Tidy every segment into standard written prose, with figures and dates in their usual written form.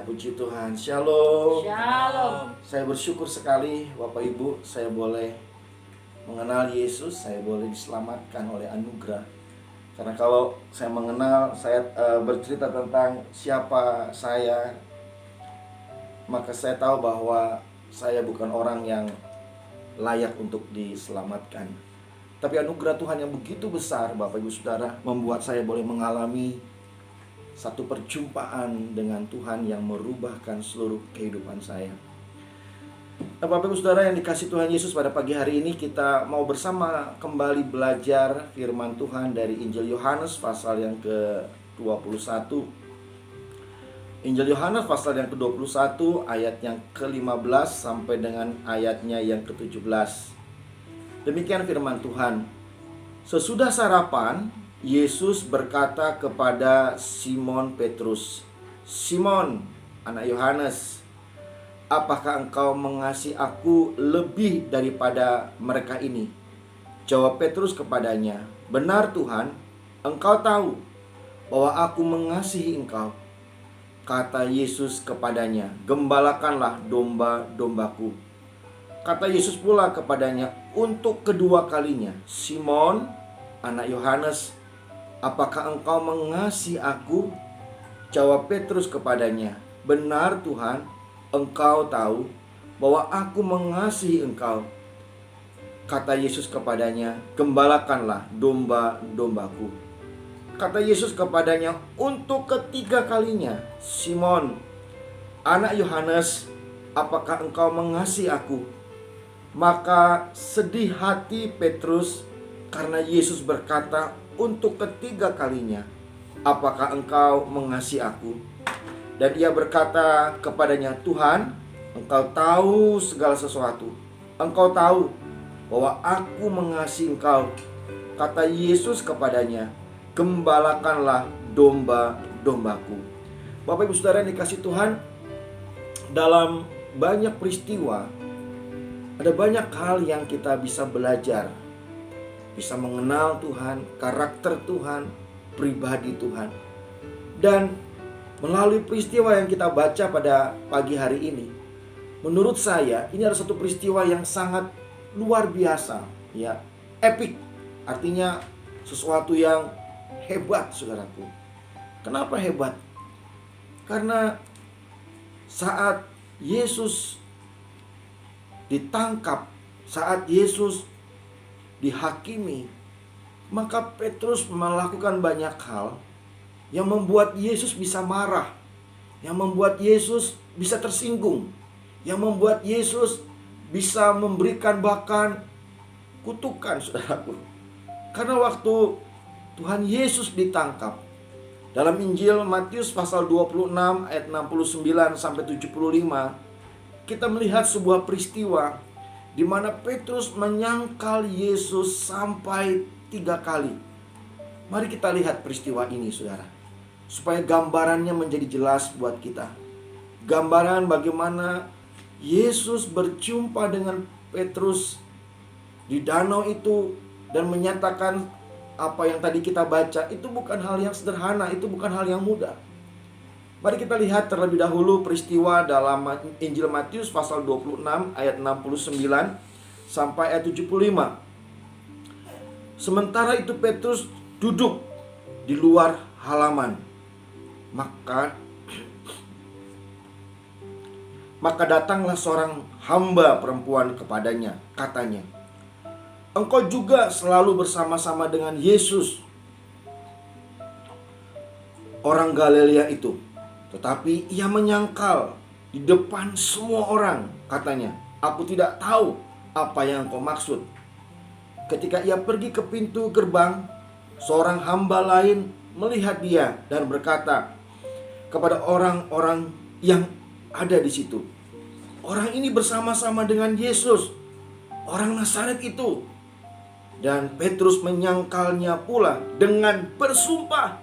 puji Tuhan. Shalom. Shalom. Saya bersyukur sekali Bapak Ibu, saya boleh mengenal Yesus, saya boleh diselamatkan oleh anugerah. Karena kalau saya mengenal, saya bercerita tentang siapa saya, maka saya tahu bahwa saya bukan orang yang layak untuk diselamatkan. Tapi anugerah Tuhan yang begitu besar, Bapak Ibu Saudara, membuat saya boleh mengalami satu perjumpaan dengan Tuhan yang merubahkan seluruh kehidupan saya. Nah, Bapak Ibu Saudara yang dikasih Tuhan Yesus, pada pagi hari ini kita mau bersama kembali belajar firman Tuhan dari Injil Yohanes pasal yang ke-21. Injil Yohanes pasal yang ke-21 ayat yang ke-15 sampai dengan ayatnya yang ke-17. Demikian firman Tuhan. Sesudah sarapan, Yesus berkata kepada Simon Petrus, "Simon, anak Yohanes, apakah engkau mengasihi aku lebih daripada mereka ini?" Jawab Petrus kepadanya, "Benar Tuhan, engkau tahu bahwa aku mengasihi engkau." Kata Yesus kepadanya, "Gembalakanlah domba-dombaku." Kata Yesus pula kepadanya untuk kedua kalinya, "Simon, anak Yohanes, apakah engkau mengasihi aku?" Jawab Petrus kepadanya, "Benar Tuhan, engkau tahu bahwa aku mengasihi engkau." Kata Yesus kepadanya, "Gembalakanlah domba-dombaku." Kata Yesus kepadanya untuk ketiga kalinya, "Simon, anak Yohanes, apakah engkau mengasihi aku?" Maka sedih hati Petrus karena Yesus berkata untuk ketiga kalinya, "Apakah engkau mengasihi aku?" Dan ia berkata kepadanya, "Tuhan, engkau tahu segala sesuatu. Engkau tahu bahwa aku mengasihi engkau." Kata Yesus kepadanya, "Gembalakanlah domba-dombaku." Bapak Ibu Saudara yang dikasih Tuhan, dalam banyak peristiwa ada banyak hal yang kita bisa belajar, bisa mengenal Tuhan, karakter Tuhan, pribadi Tuhan. Dan melalui peristiwa yang kita baca pada pagi hari ini, menurut saya ini adalah satu peristiwa yang sangat luar biasa, ya, epic. Artinya sesuatu yang hebat, saudaraku. Kenapa hebat? Karena saat Yesus ditangkap, saat Yesus dihakimi, maka Petrus melakukan banyak hal yang membuat Yesus bisa marah, yang membuat Yesus bisa tersinggung, yang membuat Yesus bisa memberikan bahkan kutukan, saudaraku. Karena waktu Tuhan Yesus ditangkap, dalam Injil Matius pasal 26 ayat 69 sampai 75, kita melihat sebuah peristiwa di mana Petrus menyangkal Yesus sampai 3 kali. Mari kita lihat peristiwa ini, saudara, supaya gambarannya menjadi jelas buat kita. Gambaran bagaimana Yesus berjumpa dengan Petrus di danau itu dan menyatakan apa yang tadi kita baca. Itu bukan hal yang sederhana, itu bukan hal yang mudah. Mari kita lihat terlebih dahulu peristiwa dalam Injil Matius pasal 26 ayat 69 sampai ayat 75. Sementara itu Petrus duduk di luar halaman. Maka datanglah seorang hamba perempuan kepadanya, katanya, "Engkau juga selalu bersama-sama dengan Yesus, orang Galilea itu." Tetapi ia menyangkal di depan semua orang, katanya, "Aku tidak tahu apa yang kau maksud." Ketika ia pergi ke pintu gerbang, seorang hamba lain melihat dia dan berkata kepada orang-orang yang ada di situ, "Orang ini bersama-sama dengan Yesus, orang Nazaret itu." Dan Petrus menyangkalnya pula dengan bersumpah,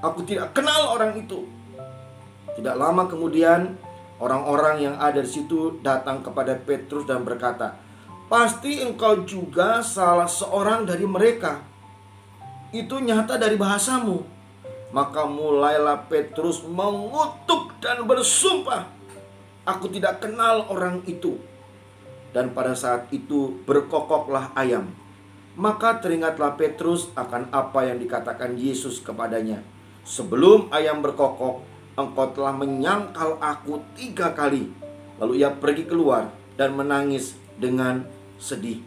"Aku tidak kenal orang itu." Tidak lama kemudian, orang-orang yang ada di situ datang kepada Petrus dan berkata, "Pasti engkau juga salah seorang dari mereka. Itu nyata dari bahasamu Maka mulailah Petrus mengutuk dan bersumpah, "Aku tidak kenal orang itu." Dan pada saat itu berkokoklah ayam. Maka teringatlah Petrus akan apa yang dikatakan Yesus kepadanya, "Sebelum ayam berkokok, engkau telah menyangkal aku 3 kali." Lalu ia pergi keluar dan menangis dengan sedih.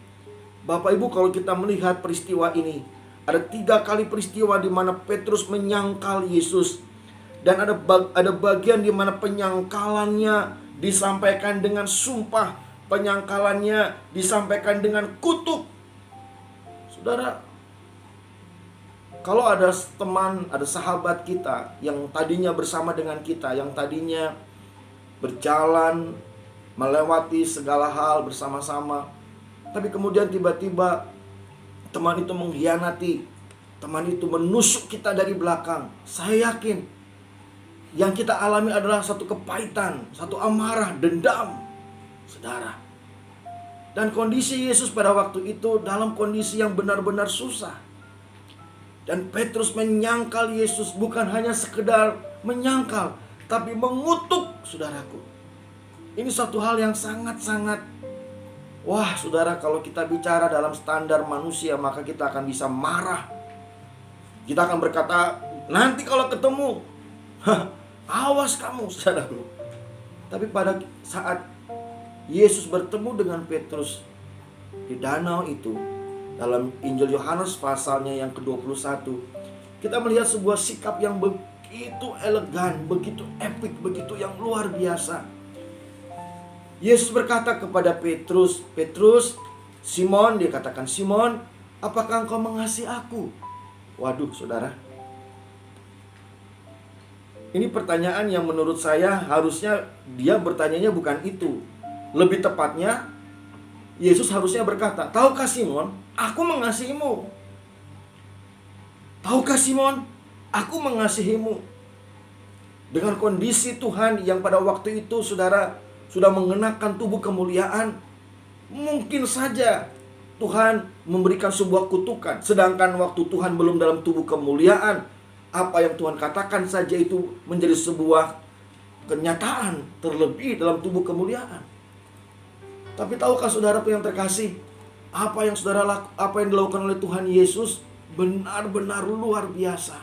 Bapak Ibu, kalau kita melihat peristiwa ini, ada 3 kali peristiwa di mana Petrus menyangkal Yesus. Dan ada bagian di mana penyangkalannya disampaikan dengan sumpah, penyangkalannya disampaikan dengan kutuk. Saudara, kalau ada teman, ada sahabat kita yang tadinya bersama dengan kita, yang tadinya berjalan melewati segala hal bersama-sama, tapi kemudian tiba-tiba teman itu mengkhianati, teman itu menusuk kita dari belakang. Saya yakin yang kita alami adalah satu kepahitan, satu amarah, dendam, saudara. Dan kondisi Yesus pada waktu itu dalam kondisi yang benar-benar susah. Dan Petrus menyangkal Yesus, bukan hanya sekedar menyangkal, tapi mengutuk, saudaraku. Ini satu hal yang sangat-sangat, wah saudara, kalau kita bicara dalam standar manusia, maka kita akan bisa marah. Kita akan berkata, nanti kalau ketemu, awas kamu, saudaraku. Tapi pada saat Yesus bertemu dengan Petrus di danau itu, dalam Injil Yohanes pasalnya yang ke-21, kita melihat sebuah sikap yang begitu elegan, begitu epik, begitu yang luar biasa. Yesus berkata kepada Petrus, "Petrus, Simon," dia katakan, "Simon, apakah engkau mengasihi aku?" Waduh, saudara. Ini pertanyaan yang menurut saya harusnya dia bertanyanya bukan itu. Lebih tepatnya, Yesus harusnya berkata, "Tahukah Simon, aku mengasihimu. Tahukah Simon, aku mengasihimu." Dengan kondisi Tuhan yang pada waktu itu, saudara, sudah mengenakan tubuh kemuliaan, mungkin saja Tuhan memberikan sebuah kutukan. Sedangkan waktu Tuhan belum dalam tubuh kemuliaan, apa yang Tuhan katakan saja itu menjadi sebuah kenyataan, terlebih dalam tubuh kemuliaan. Tapi tahukah saudara yang terkasih, apa yang dilakukan oleh Tuhan Yesus benar-benar luar biasa.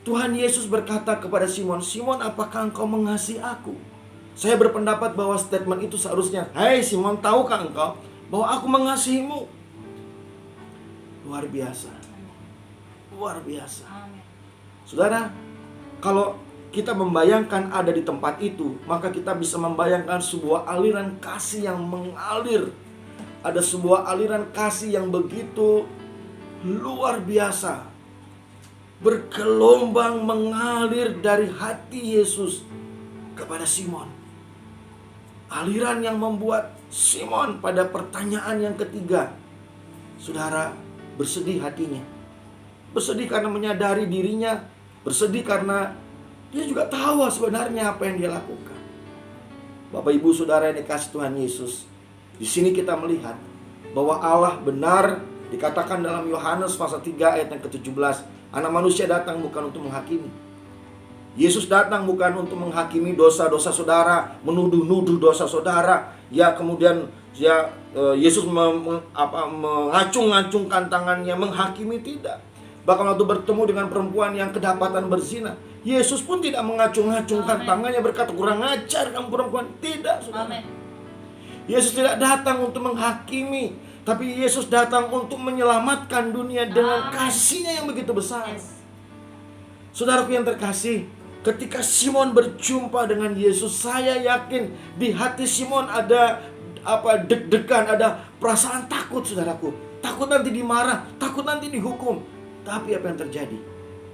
Tuhan Yesus berkata kepada Simon, "Simon, apakah engkau mengasihi aku?" Saya berpendapat bahwa statement itu seharusnya, "Hai Simon, tahukah engkau bahwa aku mengasihimu?" Luar biasa. Luar biasa. Saudara, kalau kita membayangkan ada di tempat itu, maka kita bisa membayangkan sebuah aliran kasih yang mengalir. Ada sebuah aliran kasih yang begitu luar biasa, bergelombang mengalir dari hati Yesus kepada Simon. Aliran yang membuat Simon pada pertanyaan yang ketiga, saudara, bersedih hatinya. Bersedih karena menyadari dirinya, bersedih karena dia juga tahu sebenarnya apa yang dia lakukan. Bapak Ibu Saudara yang dikasih Tuhan Yesus, di sini kita melihat bahwa Allah benar, dikatakan dalam Yohanes pasal 3 ayat yang ke-17, Anak manusia datang bukan untuk menghakimi. Yesus datang bukan untuk menghakimi dosa-dosa saudara, menuduh-nuduh dosa saudara. Ya kemudian Yesus mengacung-acungkan tangannya menghakimi, tidak. Bahkan waktu bertemu dengan perempuan yang kedapatan berzina, Yesus pun tidak mengacung-acungkan tangannya berkata, "Kurang ajar kamu perempuan." Tidak, saudara. Yesus tidak datang untuk menghakimi, tapi Yesus datang untuk menyelamatkan dunia dengan kasih-Nya yang begitu besar. Saudaraku yang terkasih, ketika Simon berjumpa dengan Yesus, saya yakin di hati Simon ada deg-degan, ada perasaan takut, saudaraku. Takut nanti dimarah, takut nanti dihukum. Tapi apa yang terjadi?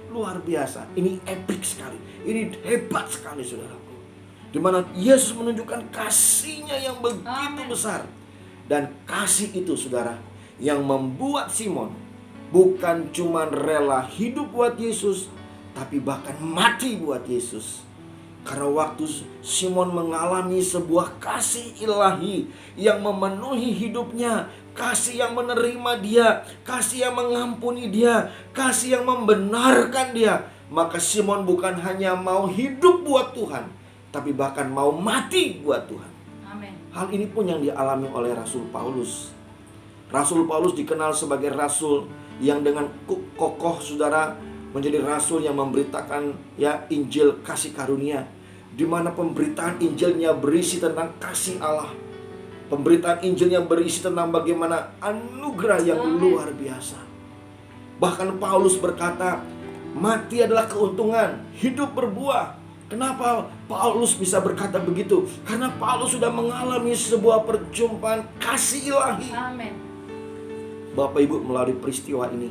Luar biasa. Ini epic sekali. Ini hebat sekali, saudaraku. Di mana Yesus menunjukkan kasih-Nya yang begitu besar. Dan kasih itu, saudara, yang membuat Simon bukan cuma rela hidup buat Yesus, tapi bahkan mati buat Yesus. Karena waktu Simon mengalami sebuah kasih ilahi yang memenuhi hidupnya, kasih yang menerima dia, kasih yang mengampuni dia, kasih yang membenarkan dia, maka Simon bukan hanya mau hidup buat Tuhan, tapi bahkan mau mati buat Tuhan. Amin. Hal ini pun yang dialami oleh Rasul Paulus. Rasul Paulus dikenal sebagai rasul yang dengan kokoh, saudara, menjadi rasul yang memberitakan Injil kasih karunia, di mana pemberitaan Injilnya berisi tentang kasih Allah. Pemberitaan Injilnya berisi tentang bagaimana anugerah yang luar biasa. Bahkan Paulus berkata, mati adalah keuntungan, hidup berbuah. Kenapa Paulus bisa berkata begitu? Karena Paulus sudah mengalami sebuah perjumpaan kasih ilahi. Amin. Bapak Ibu, melalui peristiwa ini,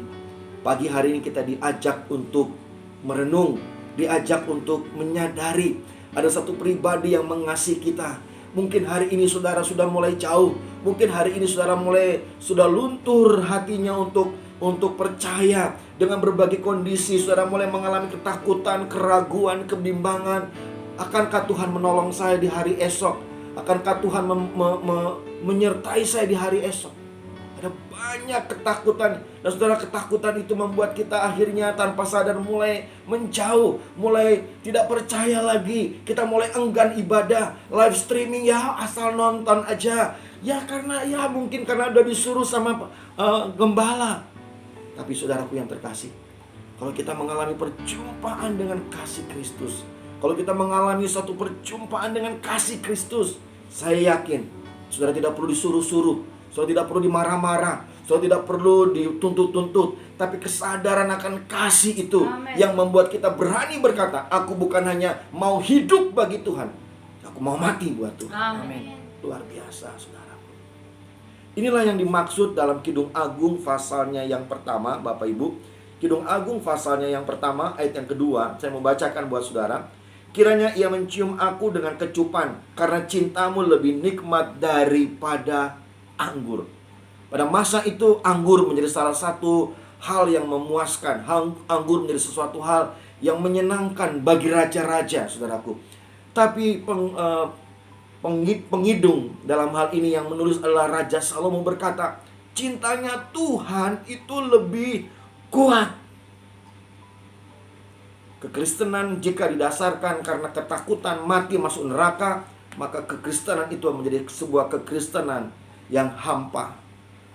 pagi hari ini kita diajak untuk merenung, diajak untuk menyadari ada satu pribadi yang mengasihi kita. Mungkin hari ini saudara sudah mulai jauh, mungkin hari ini saudara sudah luntur hatinya untuk percaya. Dengan berbagai kondisi saudara mulai mengalami ketakutan, keraguan, kebimbangan. Akankah Tuhan menolong saya di hari esok? Akankah Tuhan menyertai saya di hari esok? Ada banyak ketakutan. Dan saudara, ketakutan itu membuat kita akhirnya tanpa sadar mulai menjauh, mulai tidak percaya lagi. Kita mulai enggan ibadah, live streaming asal nonton aja. Mungkin karena udah disuruh sama gembala. Tapi saudaraku yang terkasih, kalau kita mengalami perjumpaan dengan kasih Kristus, kalau kita mengalami satu perjumpaan dengan kasih Kristus, saya yakin saudara tidak perlu disuruh-suruh, saudara tidak perlu dimarah-marah, saudara tidak perlu dituntut-tuntut, tapi kesadaran akan kasih itu yang membuat kita berani berkata, aku bukan hanya mau hidup bagi Tuhan, aku mau mati buat Tuhan. Amin. Luar biasa, saudaraku. Inilah yang dimaksud dalam Kidung Agung pasalnya yang pertama, Bapak Ibu. Kidung Agung pasalnya yang pertama, ayat yang kedua, saya mau bacakan buat saudara. Kiranya ia mencium aku dengan kecupan, karena cintamu lebih nikmat daripada anggur. Pada masa itu anggur menjadi salah satu hal yang memuaskan. Anggur menjadi sesuatu hal yang menyenangkan bagi raja-raja, saudaraku. Tapi pengidung dalam hal ini yang menulis adalah Raja Salomo berkata, cintanya Tuhan itu lebih kuat. Kekristenan jika didasarkan karena ketakutan mati masuk neraka, maka kekristenan itu menjadi sebuah kekristenan yang hampa.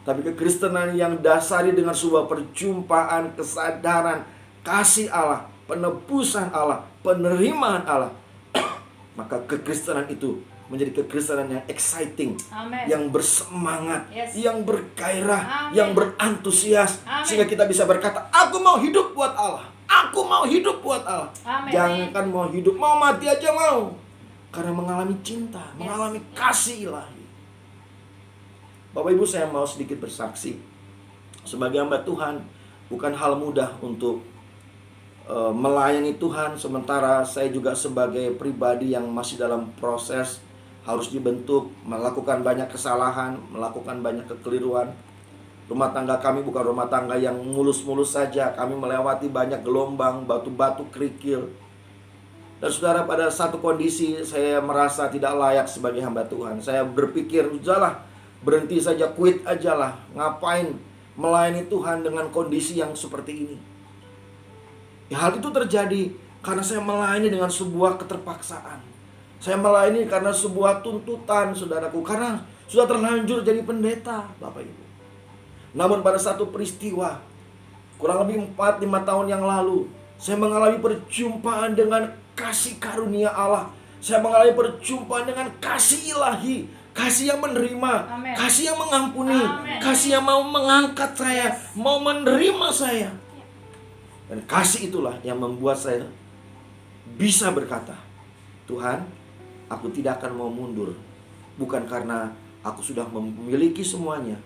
Tapi kekristenan yang dasari dengan sebuah perjumpaan, kesadaran, kasih Allah, penebusan Allah, penerimaan Allah, maka kekristenan itu menjadi kekristenan yang exciting, Amen. yang bersemangat, Yes. yang bergairah, Amen. yang berantusias, Amen. sehingga kita bisa berkata, aku mau hidup buat Allah, aku mau hidup buat Allah. Amen. Jangan mau hidup, mau mati aja mau, karena mengalami cinta, Yes. mengalami kasih ilahi. Bapak Ibu, saya mau sedikit bersaksi. Sebagai hamba Tuhan, bukan hal mudah untuk melayani Tuhan, sementara saya juga sebagai pribadi yang masih dalam proses harus dibentuk, melakukan banyak kesalahan, melakukan banyak kekeliruan. Rumah tangga kami bukan rumah tangga yang mulus-mulus saja. Kami melewati banyak gelombang, batu-batu kerikil. Dan saudara, pada satu kondisi saya merasa tidak layak sebagai hamba Tuhan. Saya berpikir, udahlah, berhenti saja, quit aja lah. Ngapain melayani Tuhan dengan kondisi yang seperti ini? Hal itu terjadi karena saya melayani dengan sebuah keterpaksaan. Saya melayani karena sebuah tuntutan, saudaraku. Karena sudah terlanjur jadi pendeta, Bapak Ibu. Namun pada satu peristiwa, kurang lebih 4-5 tahun yang lalu, saya mengalami perjumpaan dengan kasih karunia Allah. Saya mengalami perjumpaan dengan kasih ilahi. Kasih yang menerima, Amen. kasih yang mengampuni, Amen. kasih yang mau mengangkat saya, mau menerima saya. Dan kasih itulah yang membuat saya bisa berkata, Tuhan, aku tidak akan mau mundur. Bukan karena aku sudah memiliki semuanya,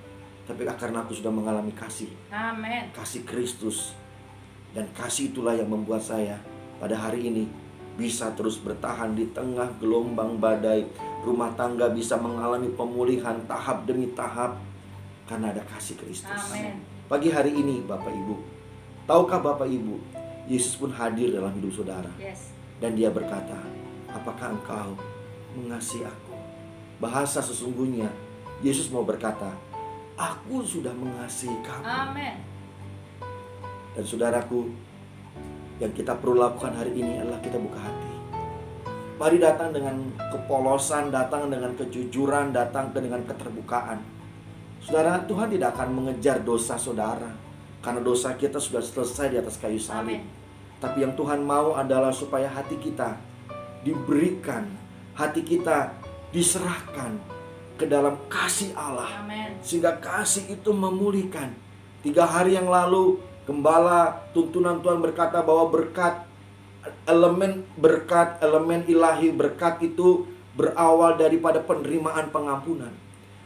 tapi karena aku sudah mengalami kasih. Amin. Kasih Kristus. Dan kasih itulah yang membuat saya pada hari ini bisa terus bertahan di tengah gelombang badai. Rumah tangga bisa mengalami pemulihan tahap demi tahap karena ada kasih Kristus. Amin. Pagi hari ini Bapak Ibu, tahukah Bapak Ibu, Yesus pun hadir dalam hidup saudara. Yes. Dan dia berkata, apakah engkau mengasihi aku? Bahasa sesungguhnya Yesus mau berkata, aku sudah mengasihi kamu. Amin. Dan saudaraku, Yang kita perlu lakukan hari ini adalah kita buka hati. Mari datang dengan kepolosan, datang dengan kejujuran, datang dengan keterbukaan. Saudara, Tuhan tidak akan mengejar dosa saudara, karena dosa kita sudah selesai di atas kayu salib. Tapi yang Tuhan mau adalah supaya hati kita diberikan, hati kita diserahkan ke dalam kasih Allah. Amen. Sehingga kasih itu memulihkan. 3 hari yang lalu, gembala tuntunan Tuhan berkata bahwa elemen ilahi berkat itu berawal daripada penerimaan pengampunan,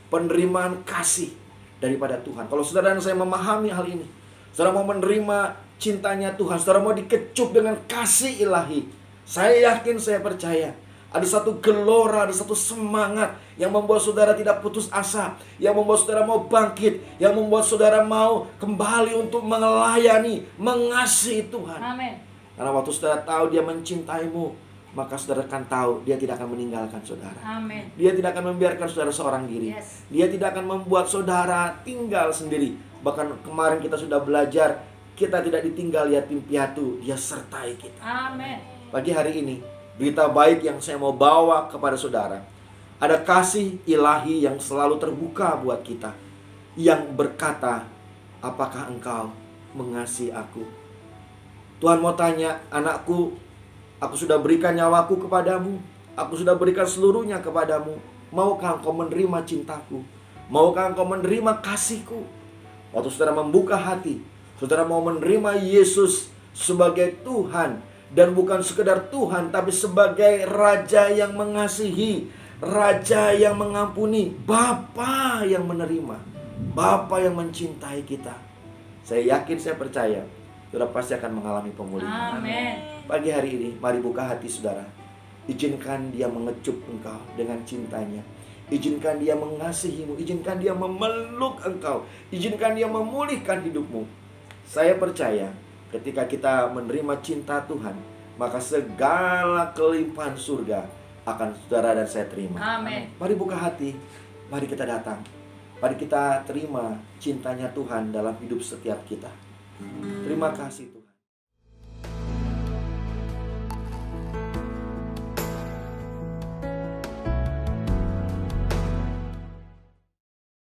penerimaan kasih daripada Tuhan. Kalau saudara dan saya memahami hal ini, saudara mau menerima cintanya Tuhan, saudara mau dikecup dengan kasih ilahi, saya yakin, saya percaya ada satu gelora, ada satu semangat yang membuat saudara tidak putus asa, yang membuat saudara mau bangkit, yang membuat saudara mau kembali untuk melayani, mengasihi Tuhan. Amin. Karena waktu saudara tahu Dia mencintaimu, maka saudara akan tahu Dia tidak akan meninggalkan saudara. Amin. Dia tidak akan membiarkan saudara seorang diri. Yes. Dia tidak akan membuat saudara tinggal sendiri. Bahkan kemarin kita sudah belajar, kita tidak ditinggal yatim piatu, Dia sertai kita. Amin. Pagi hari ini, berita baik yang saya mau bawa kepada saudara, ada kasih ilahi yang selalu terbuka buat kita, yang berkata, apakah engkau mengasihi aku? Tuhan mau tanya, anakku, aku sudah berikan nyawaku kepadamu, aku sudah berikan seluruhnya kepadamu. Maukah engkau menerima cintaku? Maukah engkau menerima kasihku? Waktu saudara membuka hati, saudara mau menerima Yesus sebagai Tuhan, dan bukan sekedar Tuhan, tapi sebagai Raja yang mengasihi, Raja yang mengampuni, Bapa yang menerima, Bapa yang mencintai kita. Saya yakin, saya percaya, saudara pasti akan mengalami pemulihan. Amin. Pagi hari ini, mari buka hati saudara. Izinkan Dia mengecup engkau dengan cintanya. Izinkan Dia mengasihimu. Izinkan Dia memeluk engkau. Izinkan Dia memulihkan hidupmu. Saya percaya ketika kita menerima cinta Tuhan, maka segala kelimpahan surga akan saudara dan saya terima. Amin. Mari buka hati, mari kita datang. Mari kita terima cintanya Tuhan dalam hidup setiap kita. Terima kasih Tuhan.